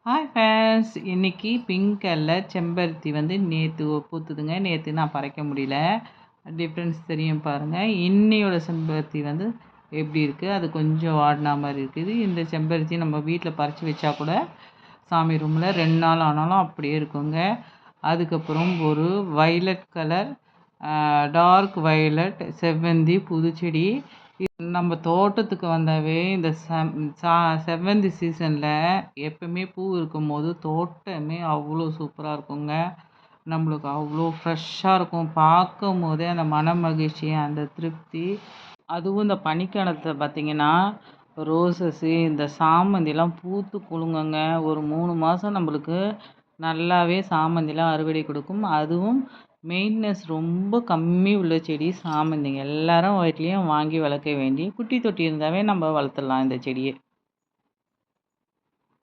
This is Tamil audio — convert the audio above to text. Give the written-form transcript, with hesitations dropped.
ஹாய் ஃப்ரெண்ட்ஸ், இன்னைக்கு பிங்க் கலர் செம்பருத்தி வந்து நேற்று பூத்துதுங்க. நேற்று நான் பறிக்க முடியல. டிஃப்ரென்ஸ் தெரியும் பாருங்கள். இன்னையோட செம்பருத்தி வந்து எப்படி இருக்குது, அது கொஞ்சம் வாடின மாதிரி இருக்குது. இந்த செம்பருத்தி நம்ம வீட்டில் பறித்து வச்சா கூட சாமி ரூமில் 2 நாள் ஆனாலும் அப்படியே இருக்குங்க. அதுக்கப்புறம் ஒரு வைலட் கலர் டார்க் வைலட் செவ்வந்தி புதுச்செடி. நம்ம தோட்டத்துக்கு வந்தாவே இந்த செவ்வந்தி சீசனில் எப்பவுமே பூ இருக்கும்போது தோட்டமே அவ்வளோ சூப்பராக இருக்குங்க. நம்மளுக்கு அவ்வளோ ஃப்ரெஷ்ஷாக இருக்கும். பார்க்கும் போதே அந்த மன மகிழ்ச்சி, அந்த திருப்தி. அதுவும் இந்த பனிக்காலத்தில் பார்த்திங்கன்னா ரோசஸ்ஸு, இந்த சாமந்திலாம் பூத்து குலுங்குங்க. ஒரு 3 மாதம் நம்மளுக்கு நல்லாவே சாமந்திலாம் அறுவடை கொடுக்கும். அதுவும் மெயின்டெனன்ஸ் ரொம்ப கம்மி உள்ள செடி சாமந்திங்க. எல்லாரும் வீட்லேயும் வாங்கி வளர்க்க வேண்டிய குட்டி தொட்டி இருந்தாவே நம்ம வளர்த்துடலாம் இந்த செடியை.